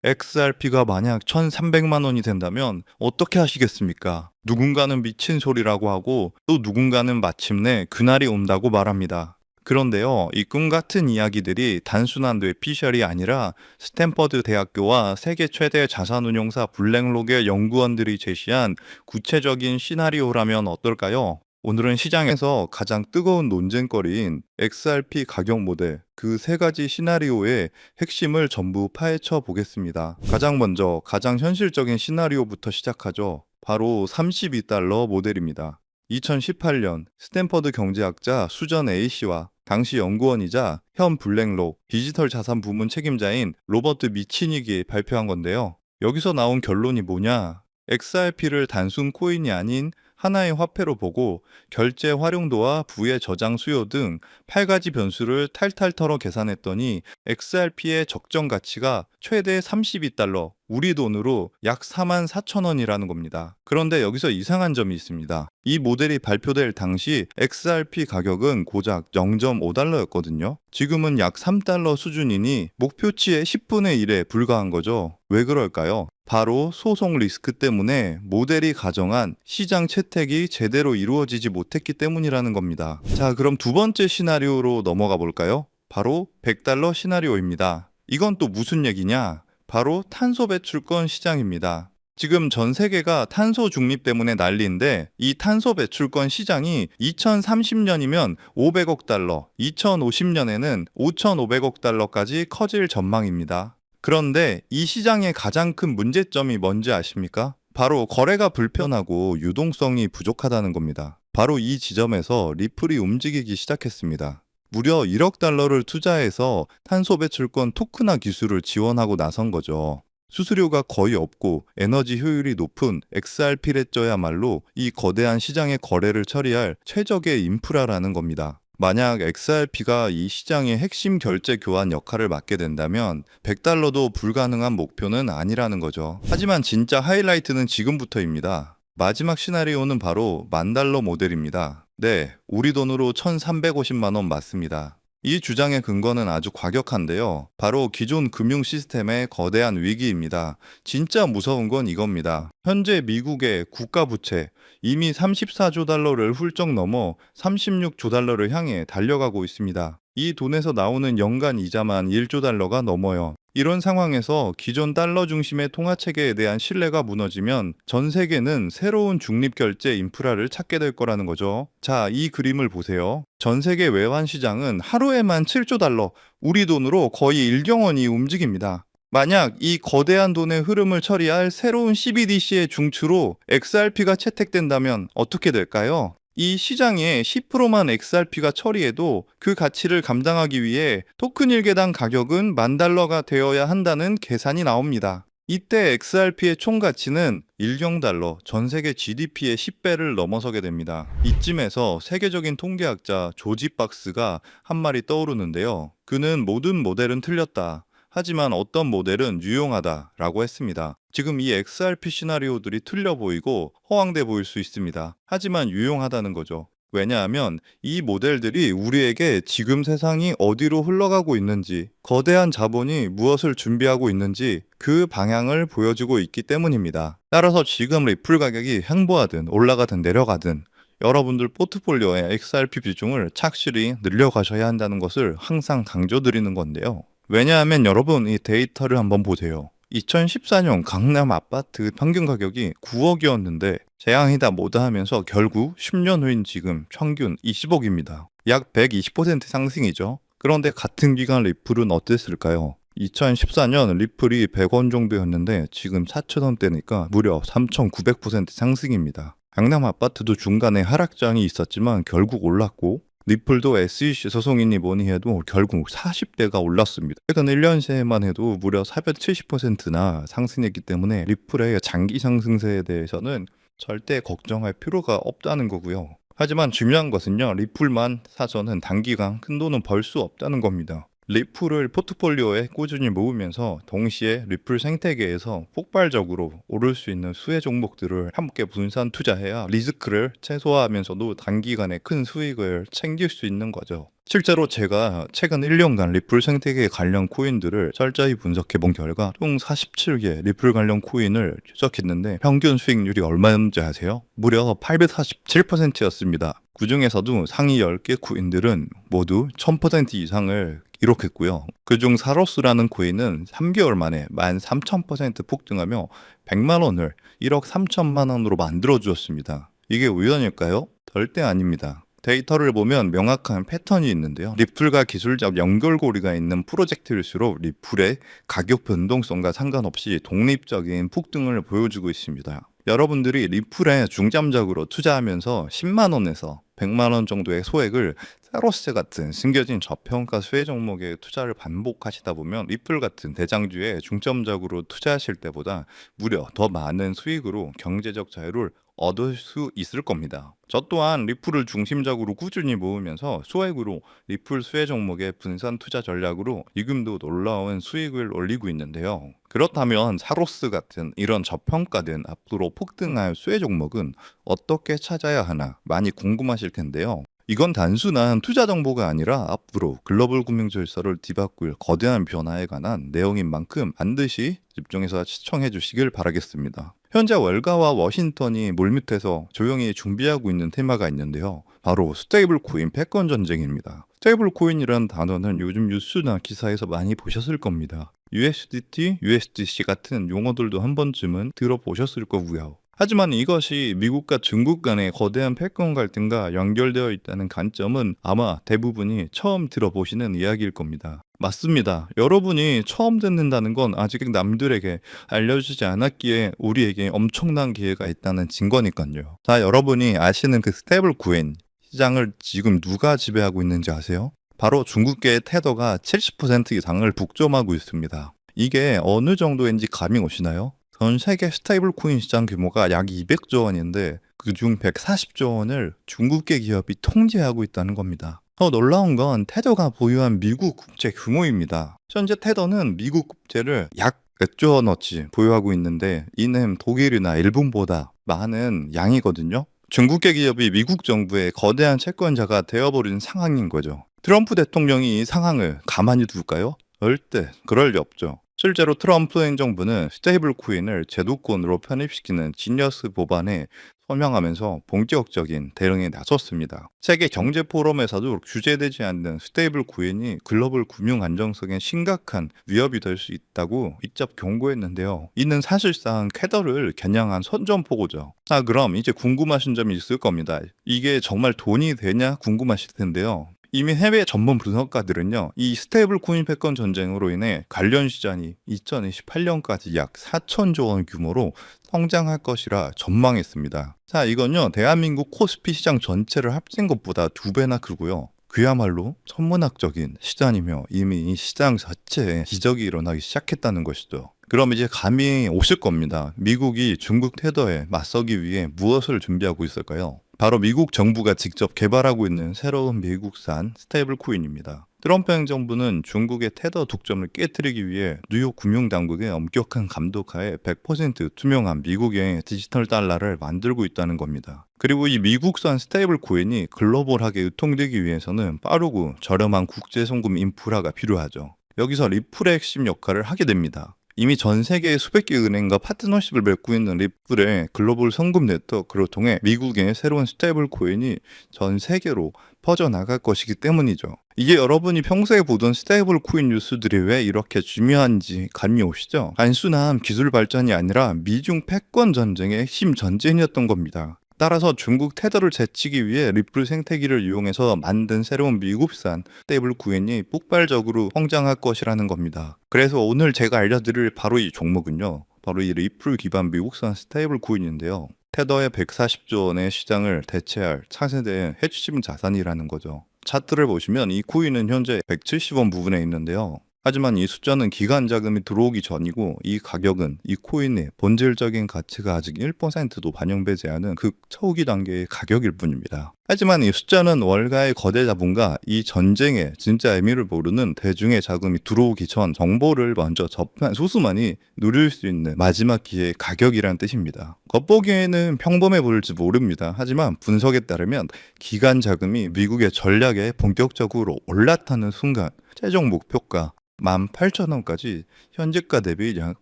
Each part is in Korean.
XRP가 만약 1,300만 원이 된다면 어떻게 하시겠습니까? 누군가는 미친 소리라고 하고 또 누군가는 마침내 그날이 온다고 말합니다. 그런데요, 이 꿈 같은 이야기들이 단순한 뇌피셜이 아니라 스탠퍼드 대학교와 세계 최대 자산운용사 블랙록의 연구원들이 제시한 구체적인 시나리오라면 어떨까요? 오늘은 시장에서 가장 뜨거운 논쟁거리인 XRP 가격 모델, 그 세 가지 시나리오의 핵심을 전부 파헤쳐 보겠습니다. 가장 먼저 가장 현실적인 시나리오부터 시작하죠. 바로 32달러 모델입니다. 2018년 스탠퍼드 경제학자 수전 A씨와 당시 연구원이자 현 블랙록 디지털 자산 부문 책임자인 로버트 미치닉이 발표한 건데요. 여기서 나온 결론이 뭐냐? XRP를 단순 코인이 아닌 하나의 화폐로 보고 결제 활용도와 부의 저장 수요 등 8가지 변수를 탈탈 털어 계산했더니 XRP의 적정 가치가 최대 32달러, 우리 돈으로 약 44,000원이라는 겁니다. 그런데 여기서 이상한 점이 있습니다. 이 모델이 발표될 당시 XRP 가격은 고작 0.5달러였거든요. 지금은 약 3달러 수준이니 목표치의 10분의 1에 불과한 거죠. 왜 그럴까요? 바로 소송 리스크 때문에 모델이 가정한 시장 채택이 제대로 이루어지지 못했기 때문이라는 겁니다. 자, 그럼 두 번째 시나리오로 넘어가 볼까요? 바로 100달러 시나리오입니다. 이건 또 무슨 얘기냐? 바로 탄소 배출권 시장입니다. 지금 전 세계가 탄소 중립 때문에 난리인데 이 탄소 배출권 시장이 2030년이면 500억 달러, 2050년에는 5,500억 달러까지 커질 전망입니다. 그런데 이 시장의 가장 큰 문제점이 뭔지 아십니까? 바로 거래가 불편하고 유동성이 부족하다는 겁니다. 바로 이 지점에서 리플이 움직이기 시작했습니다. 무려 1억 달러를 투자해서 탄소 배출권 토크나 기술을 지원하고 나선 거죠. 수수료가 거의 없고 에너지 효율이 높은 XRP랬져야말로 이 거대한 시장의 거래를 처리할 최적의 인프라라는 겁니다. 만약 XRP가 이 시장의 핵심 결제 교환 역할을 맡게 된다면 100달러도 불가능한 목표는 아니라는 거죠. 하지만 진짜 하이라이트는 지금부터입니다. 마지막 시나리오는 바로 10,000달러 모델입니다. 네, 우리 돈으로 1,350만 원 맞습니다. 이 주장의 근거는 아주 과격한데요. 바로 기존 금융 시스템의 거대한 위기입니다. 진짜 무서운 건 이겁니다. 현재 미국의 국가 부채 이미 34조 달러를 훌쩍 넘어 36조 달러를 향해 달려가고 있습니다. 이 돈에서 나오는 연간 이자만 1조 달러가 넘어요. 이런 상황에서 기존 달러 중심의 통화 체계에 대한 신뢰가 무너지면 전 세계는 새로운 중립 결제 인프라를 찾게 될 거라는 거죠. 자, 이 그림을 보세요. 전 세계 외환 시장은 하루에만 7조 달러, 우리 돈으로 거의 1경원이 움직입니다. 만약 이 거대한 돈의 흐름을 처리할 새로운 CBDC의 중추로 XRP가 채택된다면 어떻게 될까요? 이 시장에 10%만 XRP가 처리해도 그 가치를 감당하기 위해 토큰 1개당 가격은 10,000달러가 되어야 한다는 계산이 나옵니다. 이때 XRP의 총 가치는 1경달러, 전 세계 GDP의 10배를 넘어서게 됩니다. 이쯤에서 세계적인 통계학자 조지 박스가 한 말이 떠오르는데요. 그는 모든 모델은 틀렸다. 하지만 어떤 모델은 유용하다라고 했습니다. 지금 이 XRP 시나리오들이 틀려 보이고 허황돼 보일 수 있습니다. 하지만 유용하다는 거죠. 왜냐하면 이 모델들이 우리에게 지금 세상이 어디로 흘러가고 있는지, 거대한 자본이 무엇을 준비하고 있는지 그 방향을 보여주고 있기 때문입니다. 따라서 지금 리플 가격이 횡보하든 올라가든 내려가든 여러분들 포트폴리오의 XRP 비중을 착실히 늘려가셔야 한다는 것을 항상 강조드리는 건데요. 왜냐하면 여러분 이 데이터를 한번 보세요. 2014년 강남 아파트 평균 가격이 9억이었는데 재앙이다 뭐다 하면서 결국 10년 후인 지금 평균 20억입니다. 약 120% 상승이죠. 그런데 같은 기간 리플은 어땠을까요? 2014년 리플이 100원 정도였는데 지금 4,000원대니까 무려 3,900% 상승입니다. 강남 아파트도 중간에 하락장이 있었지만 결국 올랐고 리플도 SEC 소송이니 뭐니 해도 결국 40배가 올랐습니다. 최근 1년 새에만 해도 무려 470%나 상승했기 때문에 리플의 장기 상승세에 대해서는 절대 걱정할 필요가 없다는 거고요. 하지만 중요한 것은요. 리플만 사서는 단기간 큰 돈은 벌 수 없다는 겁니다. 리플을 포트폴리오에 꾸준히 모으면서 동시에 리플 생태계에서 폭발적으로 오를 수 있는 수혜 종목들을 함께 분산 투자해야 리스크를 최소화하면서도 단기간에 큰 수익을 챙길 수 있는 거죠. 실제로 제가 최근 1년간 리플 생태계 관련 코인들을 철저히 분석해 본 결과 총 47개 리플 관련 코인을 추적했는데 평균 수익률이 얼마였는지 아세요? 무려 847%였습니다. 그 중에서도 상위 10개 코인들은 모두 1000% 이상을 기록했고요. 그중 사로스라는 코인은 3개월 만에 13,000% 폭등하며 100만 원을 1억 3천만 원으로 만들어 주었습니다. 이게 우연일까요? 절대 아닙니다. 데이터를 보면 명확한 패턴이 있는데요. 리플과 기술적 연결고리가 있는 프로젝트일수록 리플의 가격 변동성과 상관없이 독립적인 폭등을 보여주고 있습니다. 여러분들이 리플에 중점적으로 투자하면서 10만 원에서 100만 원 정도의 소액을 사로스 같은 숨겨진 저평가 수혜 종목에 투자를 반복하시다 보면 리플 같은 대장주에 중점적으로 투자하실 때보다 무려 더 많은 수익으로 경제적 자유를 얻을 수 있을 겁니다. 저 또한 리플을 중심적으로 꾸준히 모으면서 소액으로 리플 수혜 종목의 분산 투자 전략으로 지금도 놀라운 수익을 올리고 있는데요. 그렇다면 사로스 같은 이런 저평가된 앞으로 폭등할 수혜 종목은 어떻게 찾아야 하나 많이 궁금하실 텐데요. 이건 단순한 투자 정보가 아니라 앞으로 글로벌 금융 질서를 뒤바꿀 거대한 변화에 관한 내용인 만큼 반드시 집중해서 시청해 주시길 바라겠습니다. 현재 월가와 워싱턴이 물밑에서 조용히 준비하고 있는 테마가 있는데요. 바로 스테이블 코인 패권 전쟁입니다. 스테이블 코인이라는 단어는 요즘 뉴스나 기사에서 많이 보셨을 겁니다. USDT, USDC 같은 용어들도 한 번쯤은 들어보셨을 거고요. 하지만 이것이 미국과 중국 간의 거대한 패권 갈등과 연결되어 있다는 관점은 아마 대부분이 처음 들어보시는 이야기일 겁니다. 맞습니다. 여러분이 처음 듣는다는 건 아직 남들에게 알려주지 않았기에 우리에게 엄청난 기회가 있다는 증거니까요. 자, 여러분이 아시는 그 스테이블 코인 시장을 지금 누가 지배하고 있는지 아세요? 바로 중국계의 테더가 70% 이상을 독점하고 있습니다. 이게 어느 정도인지 감이 오시나요? 전 세계 스테이블 코인 시장 규모가 약 200조 원인데 그중 140조 원을 중국계 기업이 통제하고 있다는 겁니다. 더 놀라운 건 테더가 보유한 미국 국채 규모입니다. 현재 테더는 미국 국채를 약 100조 원어치 보유하고 있는데 이는 독일이나 일본보다 많은 양이거든요. 중국계 기업이 미국 정부의 거대한 채권자가 되어버린 상황인 거죠. 트럼프 대통령이 이 상황을 가만히 둘까요? 절대 그럴 리 없죠. 실제로 트럼프 행정부는 스테이블 코인을 제도권으로 편입시키는 지니어스 법안에 서명하면서 본격적인 대응에 나섰습니다. 세계 경제 포럼에서도 규제되지 않는 스테이블 코인이 글로벌 금융 안정성에 심각한 위협이 될 수 있다고 직접 경고했는데요. 이는 사실상 캐더를 겨냥한 선전포고죠. 그럼 이제 궁금하신 점이 있을 겁니다. 이게 정말 돈이 되냐 궁금하실 텐데요. 이미 해외 전문 분석가들은요, 이 스테이블 코인 패권 전쟁으로 인해 관련 시장이 2028년까지 약 4천조 원 규모로 성장할 것이라 전망했습니다. 자, 이건요, 대한민국 코스피 시장 전체를 합친 것보다 2배나 크고요. 그야말로 천문학적인 시장이며 이미 이 시장 자체에 기적이 일어나기 시작했다는 것이죠. 그럼 이제 감이 오실 겁니다. 미국이 중국 테더에 맞서기 위해 무엇을 준비하고 있을까요? 바로 미국 정부가 직접 개발하고 있는 새로운 미국산 스테이블 코인입니다. 트럼프 행정부는 중국의 테더 독점을 깨뜨리기 위해 뉴욕 금융당국의 엄격한 감독하에 100% 투명한 미국의 디지털 달러를 만들고 있다는 겁니다. 그리고 이 미국산 스테이블 코인이 글로벌하게 유통되기 위해서는 빠르고 저렴한 국제 송금 인프라가 필요하죠. 여기서 리플의 핵심 역할을 하게 됩니다. 이미 전 세계의 수백 개 은행과 파트너십을 맺고 있는 리플의 글로벌 송금 네트워크를 통해 미국의 새로운 스테이블 코인이 전 세계로 퍼져나갈 것이기 때문이죠. 이게 여러분이 평소에 보던 스테이블 코인 뉴스들이 왜 이렇게 중요한지 감이 오시죠? 단순한 기술 발전이 아니라 미중 패권 전쟁의 핵심 전쟁이었던 겁니다. 따라서 중국 테더를 제치기 위해 리플 생태계를 이용해서 만든 새로운 미국산 스테이블 코인이 폭발적으로 성장할 것이라는 겁니다. 그래서 오늘 제가 알려드릴 바로 이 종목은요, 바로 이 리플 기반 미국산 스테이블 코인인데요. 테더의 140조 원의 시장을 대체할 차세대의 핵심 자산이라는 거죠. 차트를 보시면 이 코인은 현재 170원 부분에 있는데요. 하지만 이 숫자는 기관 자금이 들어오기 전이고 이 가격은 이 코인의 본질적인 가치가 아직 1%도 반영되지 않은 극초기 단계의 가격일 뿐입니다. 하지만 이 숫자는 월가의 거대 자본과 이 전쟁의 진짜 의미를 모르는 대중의 자금이 들어오기 전 정보를 먼저 접한 소수만이 누릴 수 있는 마지막 기회의 가격이란 뜻입니다. 겉보기에는 평범해 보일지 모릅니다. 하지만 분석에 따르면 기관 자금이 미국의 전략에 본격적으로 올라타는 순간 최종 목표가 18,000원까지 현재가 대비 약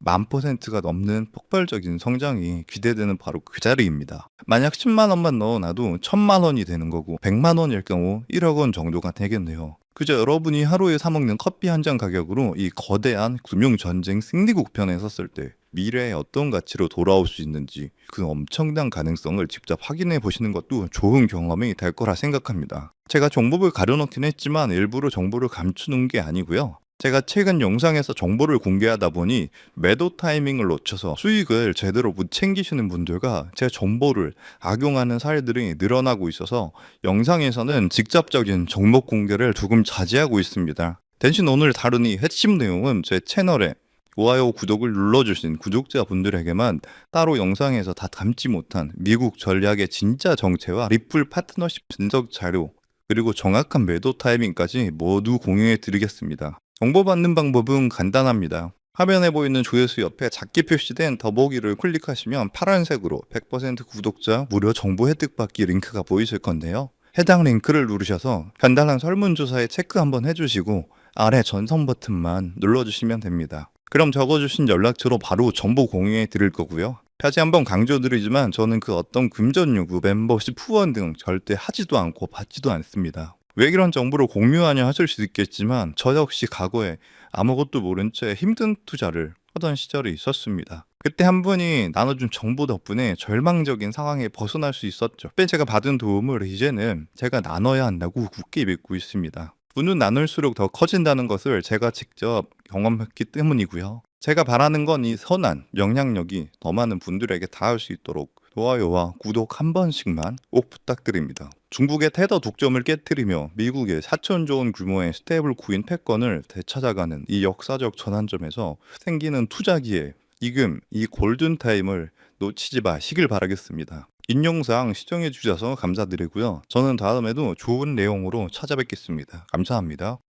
10,000%가 넘는 폭발적인 성장이 기대되는 바로 그 자리입니다. 만약 10만 원만 넣어놔도 1,000만 원이 되는 거고 100만 원일 경우 1억 원 정도가 되겠네요. 그저 여러분이 하루에 사 먹는 커피 한 잔 가격으로 이 거대한 금융전쟁 승리국편에 섰을 때 미래에 어떤 가치로 돌아올 수 있는지 그 엄청난 가능성을 직접 확인해 보시는 것도 좋은 경험이 될 거라 생각합니다. 제가 정보를 가려놓긴 했지만 일부러 정보를 감추는 게 아니고요. 제가 최근 영상에서 정보를 공개하다 보니 매도 타이밍을 놓쳐서 수익을 제대로 못 챙기시는 분들과 제 정보를 악용하는 사례들이 늘어나고 있어서 영상에서는 직접적인 종목 공개를 조금 자제하고 있습니다. 대신 오늘 다룬 이 핵심 내용은 제 채널에 좋아요, 구독을 눌러주신 구독자분들에게만 따로 영상에서 다 담지 못한 미국 전략의 진짜 정체와 리플 파트너십 분석 자료 그리고 정확한 매도 타이밍까지 모두 공유해 드리겠습니다. 정보받는 방법은 간단합니다. 화면에 보이는 조회수 옆에 작게 표시된 더보기를 클릭하시면 파란색으로 100% 구독자 무료 정보 혜택 받기 링크가 보이실 건데요. 해당 링크를 누르셔서 간단한 설문조사에 체크 한번 해주시고 아래 전송 버튼만 눌러주시면 됩니다. 그럼 적어주신 연락처로 바로 정보 공유해 드릴 거고요. 다시 한번 강조드리지만 저는 그 어떤 금전 요구, 멤버십 후원 등 절대 하지도 않고 받지도 않습니다. 왜 이런 정보를 공유하냐 하실 수 있겠지만 저 역시 과거에 아무것도 모른 채 힘든 투자를 하던 시절이 있었습니다. 그때 한 분이 나눠준 정보 덕분에 절망적인 상황에 벗어날 수 있었죠. 그때 제가 받은 도움을 이제는 제가 나눠야 한다고 굳게 믿고 있습니다. 분은 나눌수록 더 커진다는 것을 제가 직접 경험했기 때문이고요. 제가 바라는 건 이 선한 영향력이 더 많은 분들에게 닿을 수 있도록 좋아요와 구독 한 번씩만 꼭 부탁드립니다. 중국의 테더 독점을 깨뜨리며 미국의 4천조 원 규모의 스테이블 코인 패권을 되찾아가는 이 역사적 전환점에서 생기는 투자 기회, 지금 이 골든타임을 놓치지 마시길 바라겠습니다. 인용사항 시청해 주셔서 감사드리고요. 저는 다음에도 좋은 내용으로 찾아뵙겠습니다. 감사합니다.